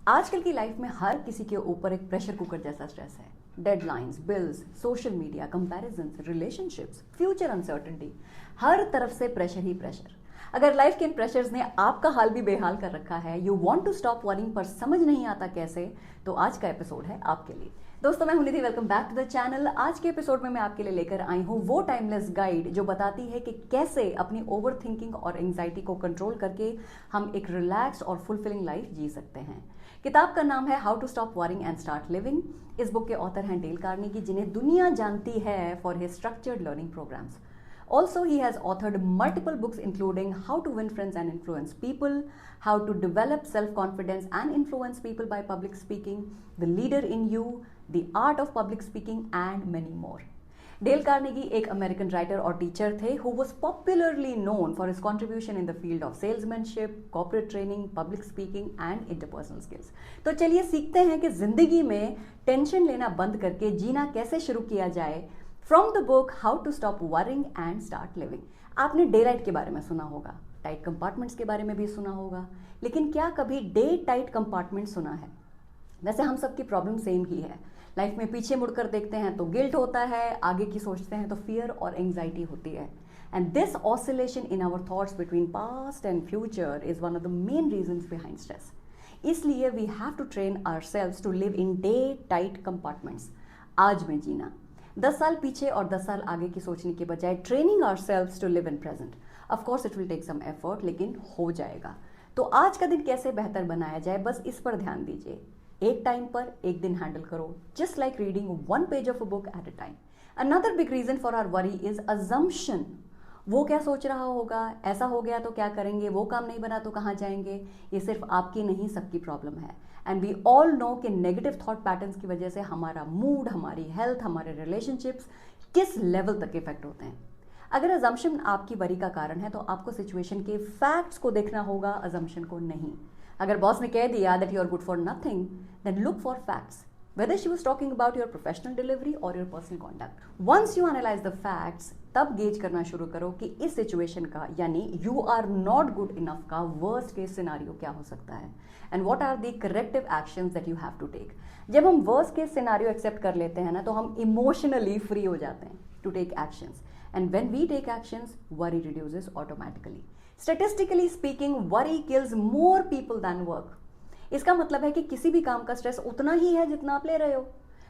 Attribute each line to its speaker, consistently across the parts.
Speaker 1: आजकल की लाइफ में हर किसी के ऊपर एक प्रेशर कुकर जैसा स्ट्रेस है। Deadlines, bills, social media, comparisons, relationships, future uncertainty, हर तरफ से प्रेशर ही प्रेशर। अगर लाइफ के इन प्रेशर्स ने आपका हाल भी बेहाल कर रखा है, you want to stop worrying पर समझ नहीं आता कैसे, तो आज का एपिसोड है आपके लिए। दोस्तों, मैं हूं Nidhi, welcome back to the channel. आज के एपिसोड में मैं आपके लिए लेकर आई हूं वो टाइमलेस गाइड जो बताती है कि कैसे अपनी ओवर थिंकिंग और एंग्जाइटी को कंट्रोल करके हम एक रिलैक्स और फुलफिलिंग लाइफ जी सकते हैं। किताब का नाम है how to stop worrying and start living. इस बुक के ऑथर हैं डेल कार्नेगी, जिन्हें दुनिया जानती है for his structured learning programs. Also, he has authored multiple books including How to Win Friends and Influence People, How to Develop Self-Confidence and Influence People by Public Speaking, The Leader in You, The Art of Public Speaking and many more. Dale Carnegie एक American writer और teacher थे who was popularly known for his contribution in the field of salesmanship, corporate training, public speaking and interpersonal skills. तो चलिए सीखते हैं कि जिंदगी में टेंशन लेना बंद करके जीना कैसे शुरू किया जाए। From the book how to stop worrying and start living. आपने डे लाइट के बारे में सुना होगा, टाइट कंपार्टमेंट्स के बारे में भी सुना होगा, लेकिन क्या कभी डे टाइट कंपार्टमेंट सुना है? वैसे हम सबकी प्रॉब्लम सेम ही है। लाइफ में पीछे मुड़कर देखते हैं तो गिल्ट होता है, आगे की सोचते हैं तो फियर और एंग्जाइटी होती है। And this oscillation in our thoughts between past and future is one of the main reasons behind stress. इसलिए we have to train ourselves to live in day tight compartments. आज में जीना, 10 साल पीछे और 10 साल आगे की सोचने के बजाय training ourselves to live in present. Of course it will take some effort, लेकिन हो जाएगा। तो आज का दिन कैसे बेहतर बनाया जाए, बस इस पर ध्यान दीजिए। एक टाइम पर एक दिन हैंडल करो, just like reading one page of a book at a time. Another big reason for our worry is assumption. वो क्या सोच रहा होगा, ऐसा हो गया तो क्या करेंगे, वो काम नहीं बना तो कहाँ जाएंगे। ये सिर्फ आपकी नहीं, सबकी प्रॉब्लम है। एंड वी ऑल नो कि नेगेटिव थॉट पैटर्न्स की वजह से हमारा मूड, हमारी हेल्थ, हमारे रिलेशनशिप्स किस लेवल तक इफेक्ट होते हैं। अगर अजम्पशन आपकी वरी का कारण है तो आपको सिचुएशन के फैक्ट्स को देखना होगा, अजम्पशन को नहीं। अगर बॉस ने कह दिया that you are good for nothing, then look for facts, whether she was talking about your professional delivery or your personal conduct. Once you analyze the facts, तब गेज करना शुरू करो कि इस सिचुएशन का, यानी you are not good enough का worst case scenario क्या हो सकता है, and what are the corrective actions that you have to take. जब हम वर्स्ट केस सिनारियो एक्सेप्ट कर लेते हैं ना, तो हम इमोशनली फ्री हो जाते हैं to take actions, and when we take actions, worry reduces automatically. Statistically speaking, worry kills more people than work. इसका मतलब है कि किसी भी काम का स्ट्रेस उतना ही है जितना आप ले रहे हो।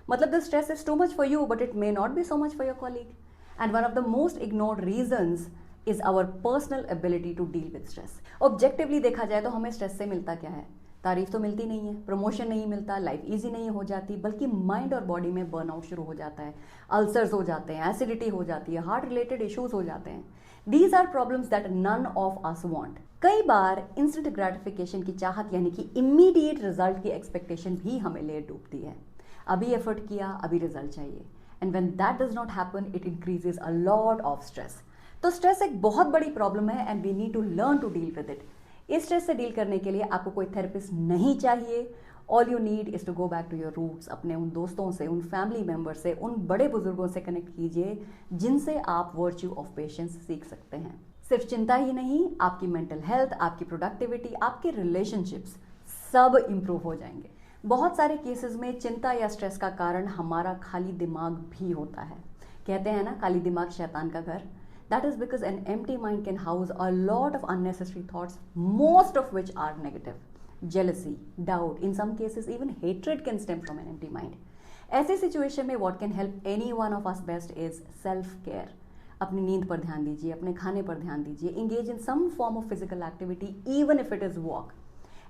Speaker 1: मतलब the stress is too much for you, but it may not be so much for your colleague. And one of the most ignored reasons is our personal ability to deal with stress. Objectively देखा जाए तो हमें stress से मिलता क्या है? तारीफ तो मिलती नहीं है, प्रमोशन नहीं मिलता, लाइफ ईजी नहीं हो जाती, बल्कि माइंड और बॉडी में बर्नआउट शुरू हो जाता है, अल्सर्स हो जाते हैं, एसिडिटी हो जाती है, हार्ट रिलेटेड इश्यूज हो जाते हैं। These are problems that none of us want. कई बार इंस्टेंट ग्रेटिफिकेशन की चाहत, यानी कि इमीडिएट रिजल्ट की एक्सपेक्टेशन भी हमें ले डूबती है। अभी एफर्ट किया, अभी रिजल्ट चाहिए, and when that does not happen, it increases a lot of stress. तो स्ट्रेस एक बहुत बड़ी प्रॉब्लम है and we need to learn to deal with it. इस स्ट्रेस से डील करने के लिए आपको कोई थेरेपिस्ट नहीं चाहिए। All you need is to go back to your roots. अपने उन दोस्तों से, उन फैमिली मेंबर से, उन बड़े बुजुर्गों से कनेक्ट कीजिए जिनसे आप वर्च्यू ऑफ पेशेंस सीख सकते हैं। सिर्फ चिंता ही नहीं, आपकी मेंटल हेल्थ, आपकी प्रोडक्टिविटी, आपके रिलेशनशिप्स सब इंप्रूव हो जाएंगे। बहुत सारे केसेस में चिंता या स्ट्रेस का कारण हमारा खाली दिमाग भी होता है। कहते हैं ना, खाली दिमाग शैतान का घर। That is because an empty mind can house a lot of unnecessary thoughts, most of which are negative. Jealousy, doubt, in some cases even hatred can stem from an empty mind. ऐसी situation में what can help any one of us best is self-care. अपनी नींद पर ध्यान दीजिए, अपने खाने पर ध्यान दीजिए, engage in some form of physical activity even if it is walk.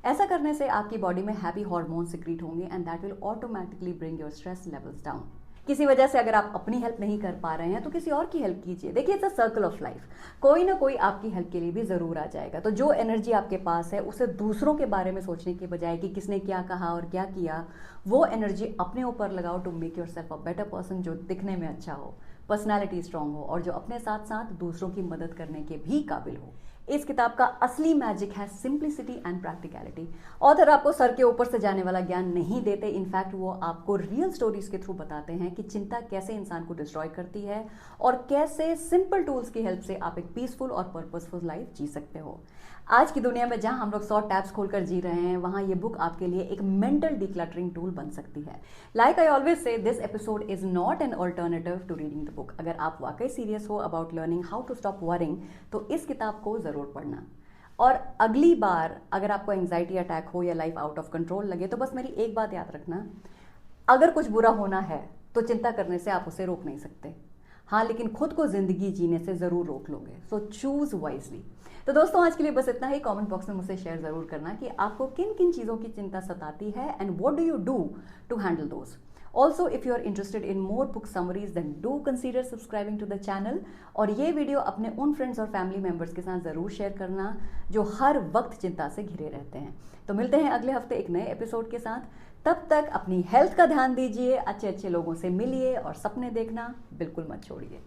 Speaker 1: ऐसा करने से आपकी बॉडी में हैप्पी हार्मोन सिक्रीट होंगे and that will automatically bring your stress levels down. किसी वजह से अगर आप अपनी हेल्प नहीं कर पा रहे हैं तो किसी और की हेल्प कीजिए। देखिए, it's a circle of life, कोई ना कोई आपकी हेल्प के लिए भी जरूर आ जाएगा। तो जो एनर्जी आपके पास है उसे दूसरों के बारे में सोचने के बजाय कि किसने क्या कहा और क्या किया, वो एनर्जी अपने ऊपर लगाओ to make yourself a better person, जो दिखने में अच्छा हो, पर्सनैलिटी स्ट्रांग हो और जो अपने साथ साथ दूसरों की मदद करने के भी काबिल हो। इस किताब का असली मैजिक है सिंप्लिसिटी एंड प्रैक्टिकलिटी। ऑथर आपको सर के ऊपर से जाने वाला ज्ञान नहीं देते, इनफैक्ट वो आपको रियल स्टोरीज के थ्रू बताते हैं कि चिंता कैसे इंसान को डिस्ट्रॉय करती है और कैसे सिंपल टूल्स की हेल्प से आप एक पीसफुल और पर्पसफुल लाइफ जी सकते हो। आज की दुनिया में जहां हम लोग 100 टैब्स खोलकर जी रहे हैं, वहां ये बुक आपके लिए एक मेंटल डिक्लटरिंग टूल बन सकती है। Like I always say, this episode is not an alternative to reading the book. अगर आप वाकई सीरियस हो about learning how to stop worrying, तो इस किताब को जरूर पढ़ना। और अगली बार अगर आपको एंग्जाइटी अटैक हो या लाइफ आउट ऑफ कंट्रोल लगे, तो बस मेरी एक बात याद रखना, अगर कुछ बुरा होना है तो चिंता करने से आप उसे रोक नहीं सकते। हाँ, लेकिन खुद को जिंदगी जीने से जरूर रोक लोगे। So choose wisely. तो दोस्तों, आज के लिए बस इतना ही। कमेंट बॉक्स में मुझसे शेयर जरूर करना कि आपको किन किन चीजों की चिंता सताती है and what do you do to handle those. Also, if you are interested in more book summaries, then do consider subscribing to the channel। और ये वीडियो अपने उन फ्रेंड्स और फैमिली मेंबर्स के साथ जरूर शेयर करना जो हर वक्त चिंता से घिरे रहते हैं। तो मिलते हैं अगले हफ्ते एक नए एपिसोड के साथ। तब तक अपनी हेल्थ का ध्यान दीजिए, अच्छे अच्छे लोगों से मिलिए और सपने देखना बिल्कुल मत छोड़िए।